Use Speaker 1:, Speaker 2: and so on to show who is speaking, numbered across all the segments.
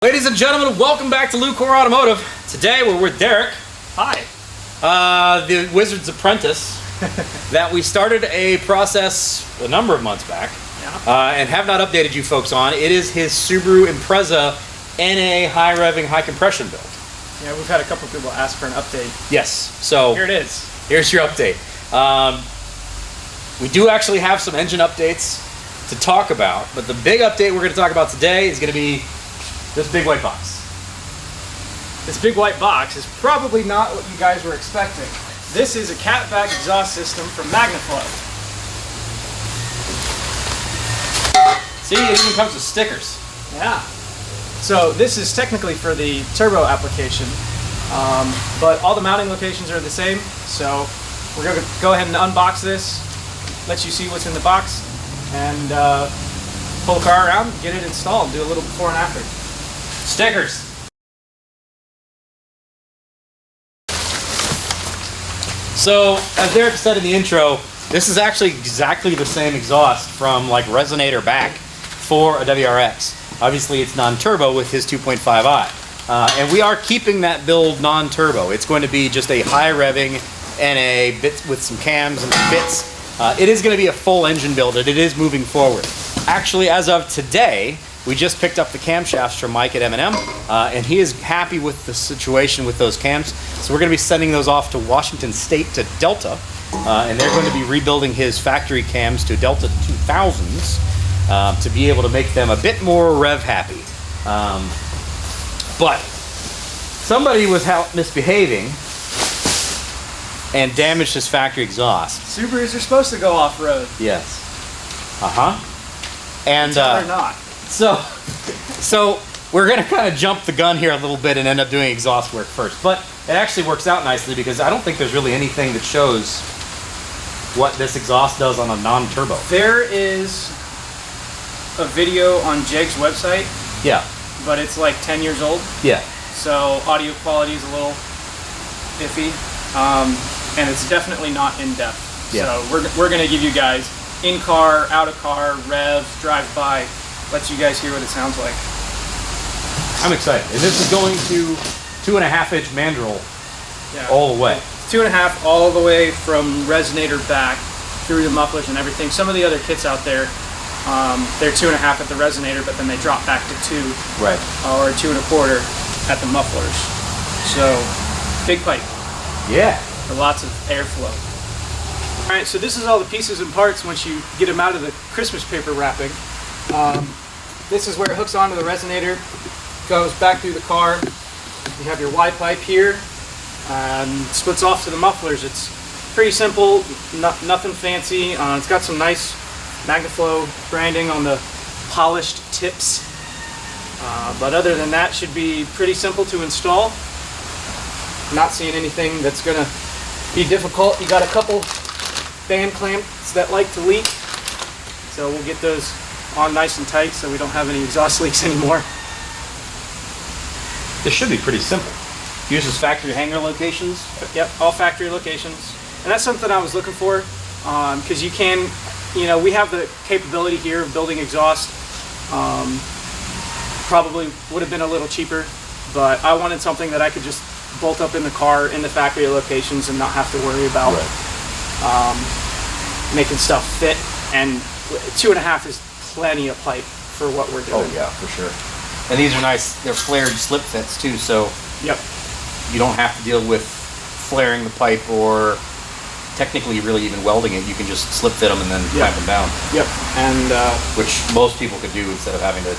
Speaker 1: Ladies and gentlemen, welcome back to Lucore Automotive. Today we're with Derek.
Speaker 2: Hi.
Speaker 1: The Wizard's Apprentice that we started a process a number of months back and have not updated you folks on. It is his Subaru Impreza NA high revving, high compression build.
Speaker 2: Yeah, we've had a couple of people ask for an update.
Speaker 1: Yes, so
Speaker 2: here it is.
Speaker 1: Here's your update. We do actually have some engine updates to talk about, but the big update we're going to talk about today is going to be this big white box.
Speaker 2: This big white box is probably not what you guys were expecting. This is a catback exhaust system from Magnaflow.
Speaker 1: See, it even comes with stickers.
Speaker 2: Yeah. So this is technically for the turbo application, but all the mounting locations are the same. So we're going to go ahead and unbox this, let you see what's in the box, and pull the car around, get it installed, do a little before and after.
Speaker 1: Stickers. So, as Derek said in the intro, this is actually exactly the same exhaust from like Resonator back for a WRX. Obviously it's non-turbo with his 2.5i. And we are keeping that build non-turbo. It's going to be just a high revving NA bits with some cams and bits. It is going to be a full engine build and it is moving forward. Actually, as of today, we just picked up the camshafts from Mike at M&M, and he is happy with the situation with those cams. So we're going to be sending those off to Washington State to Delta, and they're going to be rebuilding his factory cams to Delta 2000s to be able to make them a bit more rev happy. But somebody was misbehaving and damaged his factory exhaust.
Speaker 2: Subarus are supposed to go off-road.
Speaker 1: Yes. And
Speaker 2: they're not.
Speaker 1: So we're going to kind of jump the gun here a little bit and end up doing exhaust work first. But it actually works out nicely because I don't think there's really anything that shows what this exhaust does on a non-turbo.
Speaker 2: There is a video on Jeg's website.
Speaker 1: Yeah.
Speaker 2: But it's like 10 years old.
Speaker 1: Yeah.
Speaker 2: So audio quality is a little iffy. And it's definitely not in-depth.
Speaker 1: Yeah.
Speaker 2: So we're going to give you guys in-car, out-of-car, revs, drive-by. Let you guys hear what it sounds like.
Speaker 1: I'm excited. And this is going to 2.5-inch mandrel all the way.
Speaker 2: 2.5 all the way from Resonator back through the mufflers and everything. Some of the other kits out there, they're 2.5 at the Resonator, but then they drop back to 2.
Speaker 1: Right.
Speaker 2: Or 2.25 at the mufflers. So, big pipe.
Speaker 1: Yeah.
Speaker 2: For lots of airflow. Alright, so this is all the pieces and parts once you get them out of the Christmas paper wrapping. This is where it hooks onto the Resonator, goes back through the car. You have your Y pipe here, and splits off to the mufflers. It's pretty simple, nothing fancy. It's got some nice Magnaflow branding on the polished tips. But other than that, should be pretty simple to install. Not seeing anything that's going to be difficult. You got a couple band clamps that like to leak, so we'll get those on nice and tight so we don't have any exhaust leaks anymore.
Speaker 1: This should be pretty simple. Uses factory hanger locations?
Speaker 2: Yep, all factory locations. And that's something I was looking for, because you can, we have the capability here of building exhaust. Probably would have been a little cheaper, but I wanted something that I could just bolt up in the car in the factory locations and not have to worry about making stuff fit. And 2.5 is plenty of pipe for what we're doing.
Speaker 1: Oh yeah, for sure. And these are nice, they're flared slip fits too, so you don't have to deal with flaring the pipe or technically really even welding it. You can just slip fit them and then clamp them down.
Speaker 2: Yep. And
Speaker 1: which most people could do instead of having to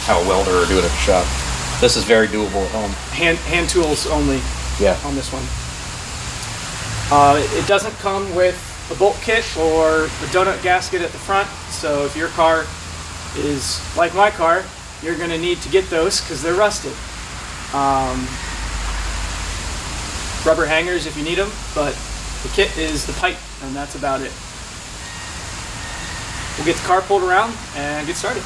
Speaker 1: have a welder or do it at the shop. This is very doable at home.
Speaker 2: Hand tools only on this one. It doesn't come with a bolt kit or a donut gasket at the front, so if your car is like my car, you're going to need to get those because they're rusted. Rubber hangers if you need them, but the kit is the pipe, and that's about it. We'll get the car pulled around and get started.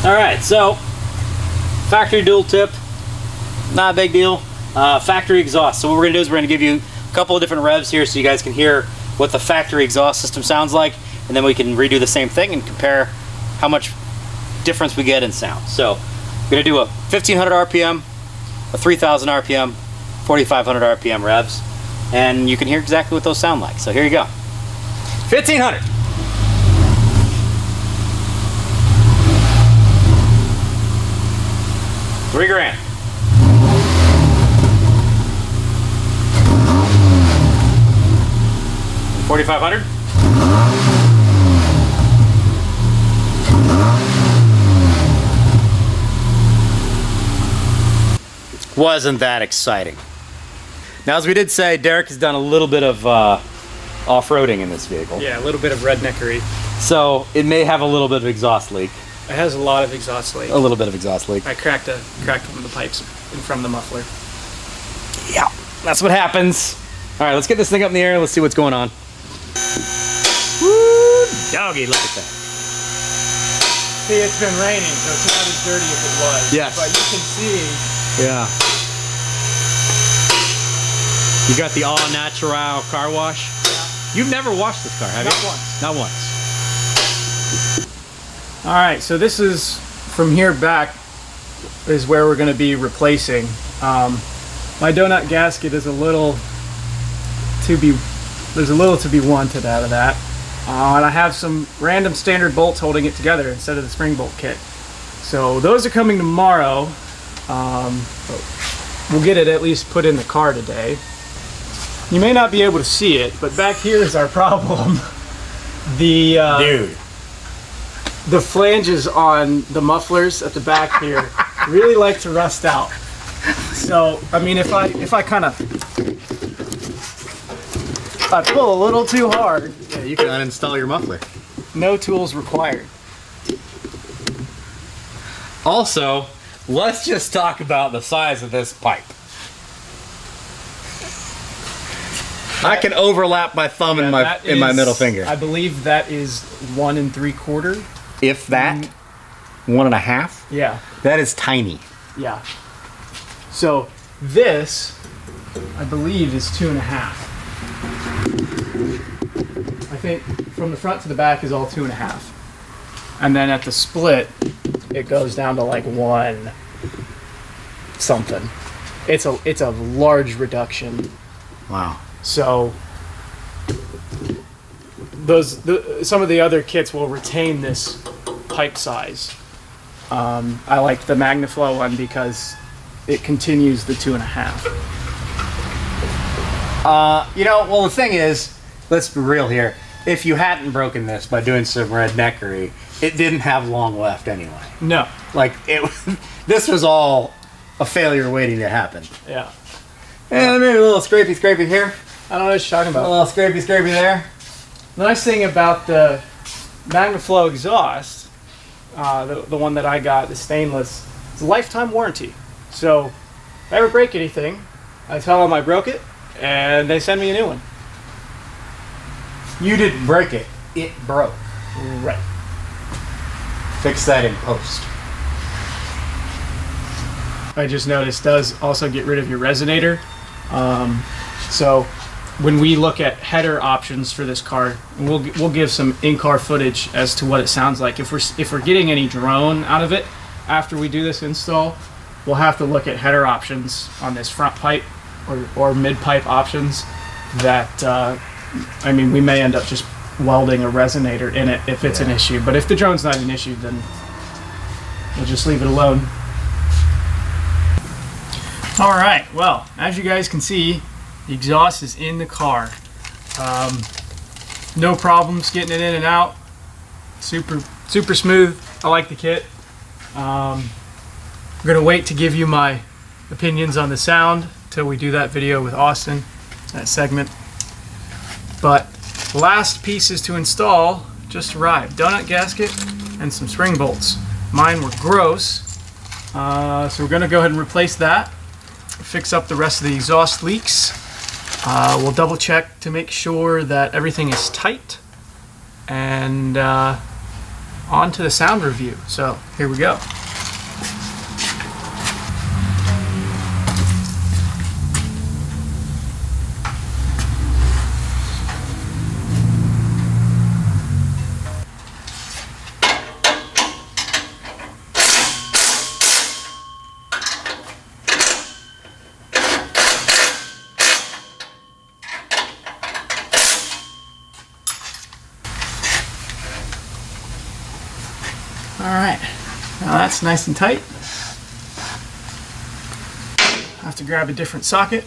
Speaker 1: All right, so factory dual tip, not a big deal. Factory exhaust. So what we're gonna do is we're gonna give you a couple of different revs here so you guys can hear what the factory exhaust system sounds like, and then we can redo the same thing and compare how much difference we get in sound. So we're gonna do a 1500 RPM, a 3000 RPM, 4500 RPM revs, and you can hear exactly what those sound like. So here you go. 1500. $3,000. 4,500. Wasn't that exciting? Now, as we did say, Derek has done a little bit of off-roading in this vehicle.
Speaker 2: Yeah, a little bit of redneckery.
Speaker 1: So it may have a little bit of exhaust leak.
Speaker 2: It has a lot of exhaust leak.
Speaker 1: A little bit of exhaust leak.
Speaker 2: I cracked one of the pipes in front of the muffler.
Speaker 1: Yeah, that's what happens. All right, let's get this thing up in the air. Let's see what's going on. Woo, doggy, look at that.
Speaker 2: See, it's been raining, so it's not as dirty as it was.
Speaker 1: Yes.
Speaker 2: But you can see.
Speaker 1: Yeah. You got the all-natural car wash. Yeah. You've never washed this car, have you?
Speaker 2: Not once.
Speaker 1: Not once.
Speaker 2: All right, so this is from here back is where we're going to be replacing. My donut gasket is there's a little to be wanted out of that. And I have some random standard bolts holding it together instead of the spring bolt kit. So those are coming tomorrow. We'll get it at least put in the car today. You may not be able to see it, but back here is our problem. The flanges on the mufflers at the back here really like to rust out. So, I mean, if I kind of pull a little too hard,
Speaker 1: yeah, you can uninstall your muffler.
Speaker 2: No tools required.
Speaker 1: Also, let's just talk about the size of this pipe. I can overlap my thumb in my middle finger.
Speaker 2: I believe that is 1 3/4.
Speaker 1: If that, 1.5.
Speaker 2: Yeah.
Speaker 1: That is tiny.
Speaker 2: Yeah. So this, I believe, is 2.5. I think from the front to the back is all 2.5, and then at the split, it goes down to like 1 something. It's a large reduction.
Speaker 1: Wow.
Speaker 2: So some of the other kits will retain this pipe size. I like the Magnaflow one because it continues the 2.5.
Speaker 1: Well, the thing is, let's be real here. If you hadn't broken this by doing some redneckery, it didn't have long left anyway.
Speaker 2: No.
Speaker 1: Like, this was all a failure waiting to happen.
Speaker 2: Yeah.
Speaker 1: And maybe a little scrapey here.
Speaker 2: I don't know what you're talking about.
Speaker 1: A little scrapey there.
Speaker 2: The nice thing about the Magnaflow exhaust, the one that I got, the stainless, it's a lifetime warranty. So if I ever break anything, I tell them I broke it, and they send me a new one.
Speaker 1: You didn't break it. It broke.
Speaker 2: Right.
Speaker 1: Fix that in post.
Speaker 2: I just noticed does also get rid of your resonator. So when we look at header options for this car, we'll give some in-car footage as to what it sounds like. If we're getting any drone out of it after we do this install, we'll have to look at header options on this front pipe or mid pipe options. That I mean, we may end up just welding a resonator in it if it's an issue. But if the drone's not an issue, then we'll just leave it alone. All right. Well, as you guys can see, the exhaust is in the car. No problems getting it in and out. Super smooth. I like the kit. I'm gonna wait to give you my opinions on the sound till we do that video with Austin, that segment. But the last pieces to install just arrived. Donut gasket and some spring bolts. Mine were gross, so we're gonna go ahead and replace that. Fix up the rest of the exhaust leaks. We'll double check to make sure that everything is tight, and on to the sound review. So here we go. Alright, now that's nice and tight. I have to grab a different socket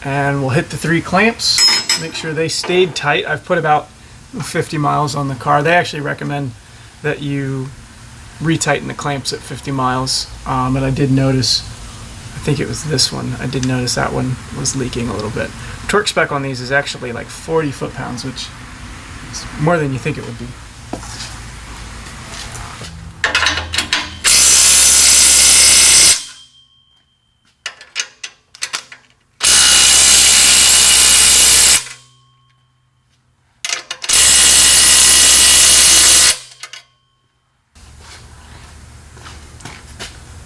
Speaker 2: and we'll hit the 3 clamps, make sure they stayed tight. I've put about 50 miles on the car. They actually recommend that you retighten the clamps at 50 miles. And I did notice, I think it was this one, I did notice that one was leaking a little bit. Torque spec on these is actually like 40 foot-pounds, which is more than you think it would be.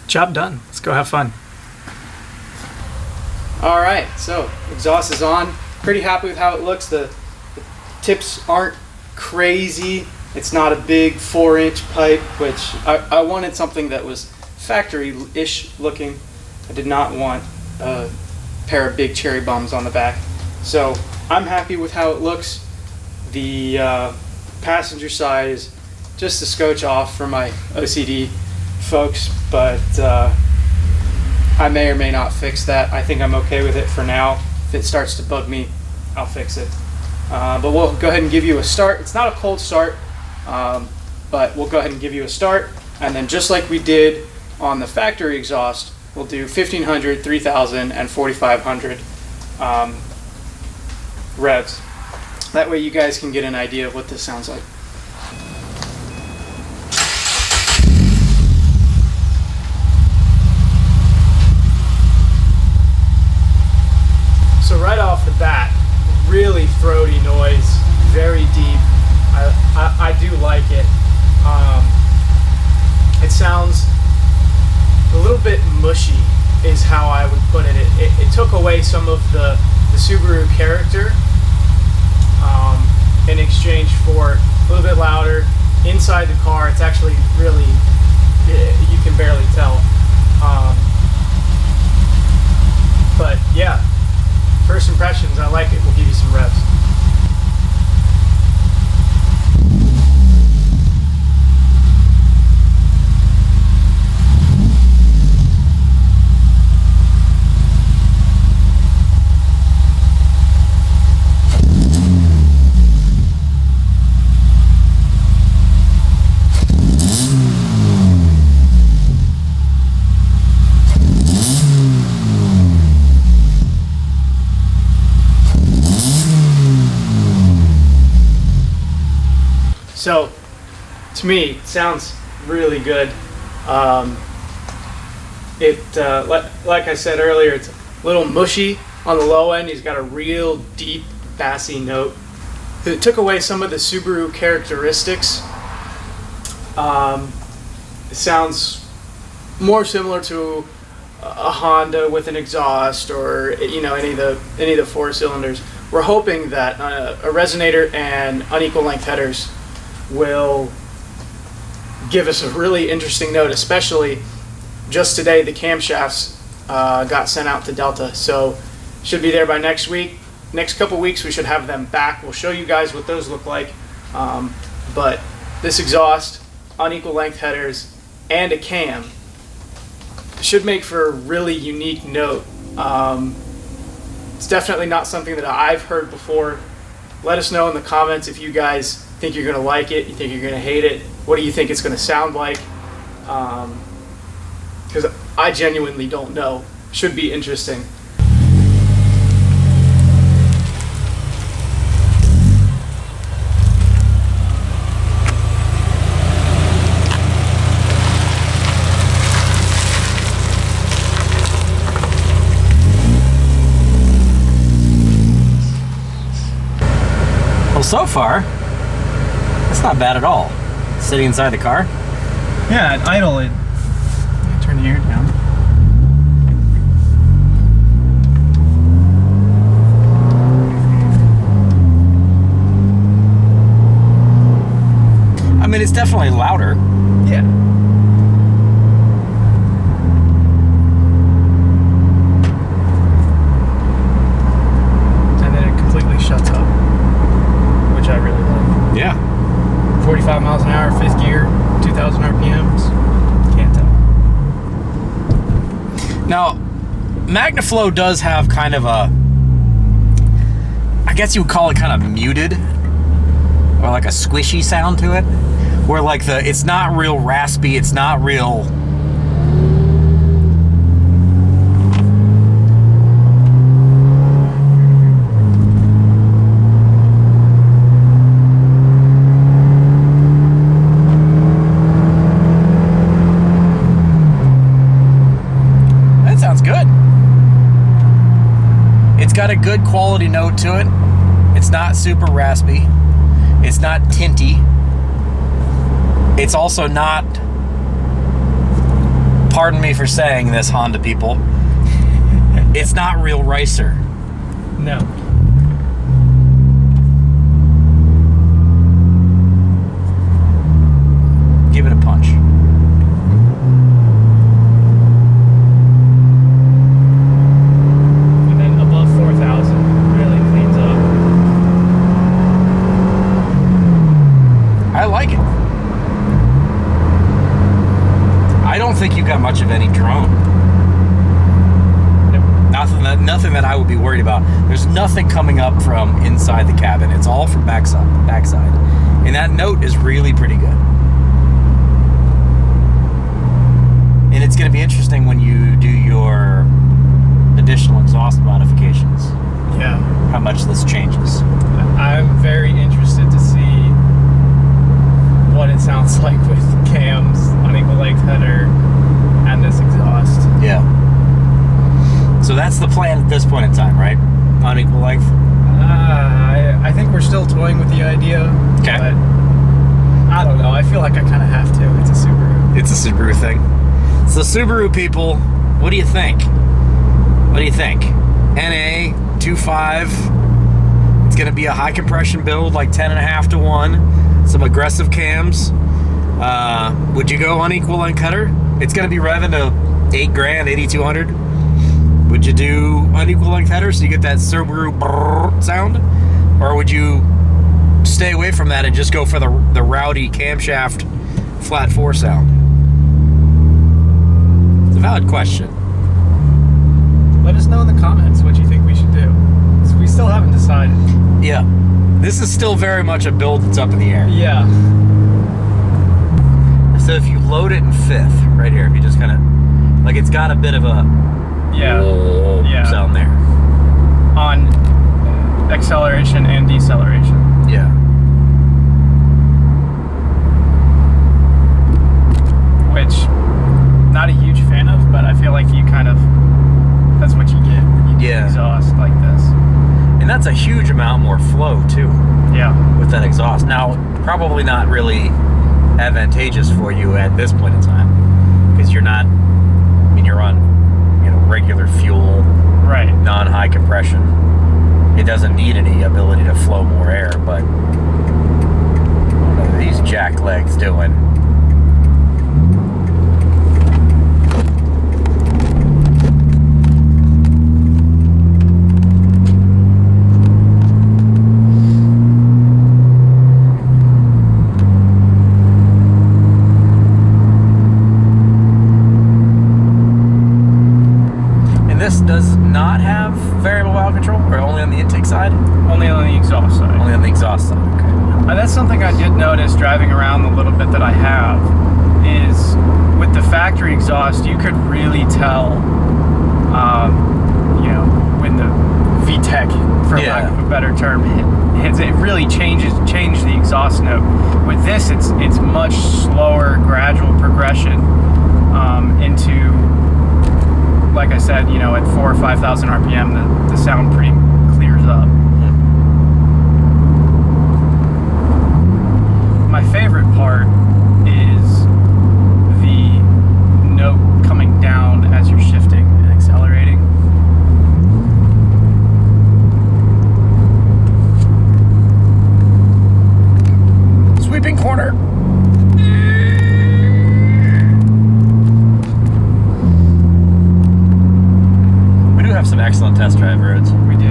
Speaker 2: Job done. Let's go have fun. All right, so exhaust is on. Pretty happy with how it looks. The tips aren't crazy. It's not a big 4-inch pipe, which I wanted something that was factory-ish looking. I did not want a pair of big cherry bombs on the back. So I'm happy with how it looks. The passenger side is just a scotch off for my OCD folks, but I may or may not fix that. I think I'm okay with it for now. If it starts to bug me, I'll fix it. But we'll go ahead and give you a start. It's not a cold start, but we'll go ahead and give you a start, and then just like we did on the factory exhaust, we'll do 1500, 3000, and 4500 revs. That way you guys can get an idea of what this sounds like. So right off the bat, really throaty noise, very deep. I do like it. It sounds a little bit mushy is how I would put it. It took away some of the Subaru character in exchange for a little bit louder. Inside the car, it's actually really, you can barely tell. But yeah. First impressions, I like it. We'll give you some revs. So, to me, it sounds really good. Like I said earlier, it's a little mushy on the low end. He's got a real deep, bassy note. It took away some of the Subaru characteristics. It sounds more similar to a Honda with an exhaust, or any of the 4 cylinders. We're hoping that a resonator and unequal length headers will give us a really interesting note. Especially just today, the camshafts got sent out to Delta, so should be there by next week. Next couple weeks we should have them back. We'll show you guys what those look like. But this exhaust, unequal length headers, and a cam should make for a really unique note. It's definitely not something that I've heard before. Let us know in the comments if you guys think you're going to like it, you think you're going to hate it. What do you think it's going to sound like? Because I genuinely don't know. Should be interesting.
Speaker 1: Well, so far, it's not bad at all. Sitting inside the car?
Speaker 2: Yeah, at idle it. Turn the air down.
Speaker 1: I mean, it's definitely louder.
Speaker 2: Yeah. And then it completely shuts up, which I really like.
Speaker 1: Yeah.
Speaker 2: 45 miles an hour, fifth gear, 2,000 RPMs. Can't tell.
Speaker 1: Now, Magnaflow does have kind of a, I guess you would call it kind of muted, or like a squishy sound to it, where like it's not real raspy, it's not real. That sounds good. It's got a good quality note to it. It's not super raspy. It's not tinty. It's also not, pardon me for saying this, Honda people, it's not real racer.
Speaker 2: No.
Speaker 1: Give it a punch.
Speaker 2: And then above 4,000 really cleans up.
Speaker 1: I like it. I don't think you got much of any drone.
Speaker 2: Nope.
Speaker 1: Nothing that I would be worried about. There's nothing coming up from inside the cabin. It's all from backside. And that note is really pretty good. And it's going to be interesting when you do your additional exhaust modifications,
Speaker 2: Yeah.
Speaker 1: how much this changes.
Speaker 2: I'm very interested to see what it sounds like with cams, unequal length header, and this exhaust.
Speaker 1: Yeah. So that's the plan at this point in time, right? Unequal length?
Speaker 2: I think we're still toying with the idea.
Speaker 1: Okay.
Speaker 2: But I don't know. I feel like I kind of have to. It's a Subaru.
Speaker 1: It's a Subaru thing. So Subaru people, what do you think? What do you think? NA 2.5. It's going to be a high compression build, like 10.5 to 1. Some aggressive cams. Would you go unequal length header? It's going to be revving to $8,000, 8,200. Would you do unequal length header so you get that Subaru brrr sound? Or would you stay away from that and just go for the rowdy camshaft flat 4 sound? It's a valid question.
Speaker 2: Let us know in the comments what you think we should do. 'Cause we still haven't decided.
Speaker 1: Yeah. This is still very much a build that's up in the air.
Speaker 2: Yeah.
Speaker 1: So if you load it in fifth, right here, if you just kind of, like, it's got a bit of a
Speaker 2: Yeah.
Speaker 1: sound there.
Speaker 2: On acceleration and deceleration.
Speaker 1: Yeah.
Speaker 2: Which, not a huge fan of, but I feel like you kind of, that's what you get when you do
Speaker 1: Yeah.
Speaker 2: exhaust like this.
Speaker 1: And that's a huge amount more flow, too,
Speaker 2: Yeah.
Speaker 1: with that exhaust. Now, probably not really advantageous for you at this point in time, because you're not, I mean, you're on, regular fuel,
Speaker 2: Right.
Speaker 1: non-high compression. It doesn't need any ability to flow more air, but what are these jack legs doing? This does not have variable valve control, or only on the intake side?
Speaker 2: Only on the exhaust side.
Speaker 1: Only on the exhaust side, okay.
Speaker 2: That's something I did notice driving around the little bit that I have, is with the factory exhaust, you could really tell, when the VTEC, for lack of a better term, hits. It really changed the exhaust note. With this, it's much slower, gradual progression into, like I said, at 4,000 or 5,000 RPM, the sound pretty clears up. My favorite part
Speaker 1: excellent test drive roads.
Speaker 2: We do.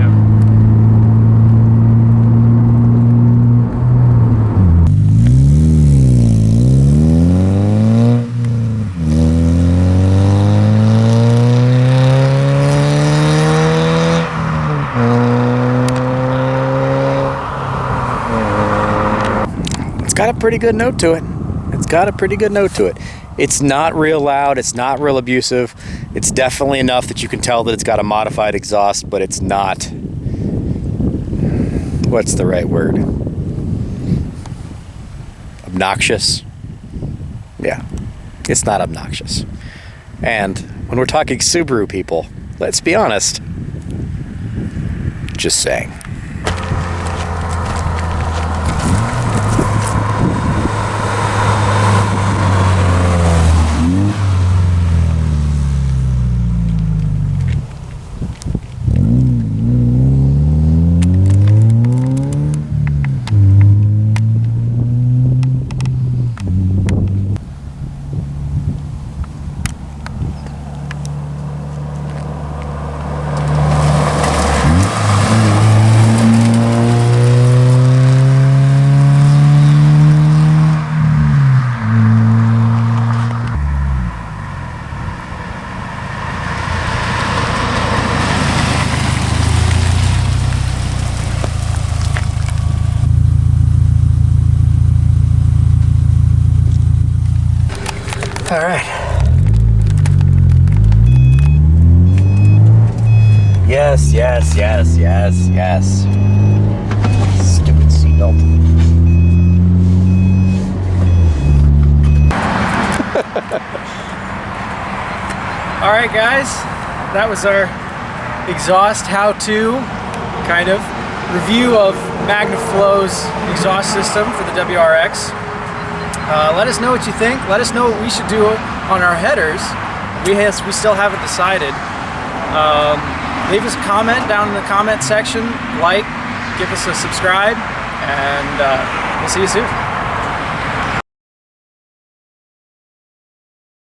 Speaker 1: It's got a pretty good note to it. It's got a pretty good note to it. It's not real loud, it's not real abusive. It's definitely enough that you can tell that it's got a modified exhaust, but it's not, what's the right word? Obnoxious? Yeah, it's not obnoxious. And when we're talking Subaru people, let's be honest, just saying. All right. Yes, yes, yes, yes, yes. Stupid seatbelt.
Speaker 2: All right, guys, that was our exhaust how-to kind of review of Magnaflow's exhaust system for the WRX. Let us know what you think. Let us know what we should do on our headers. We still haven't decided. Leave us a comment down in the comment section. Like, give us a subscribe, and we'll see you soon.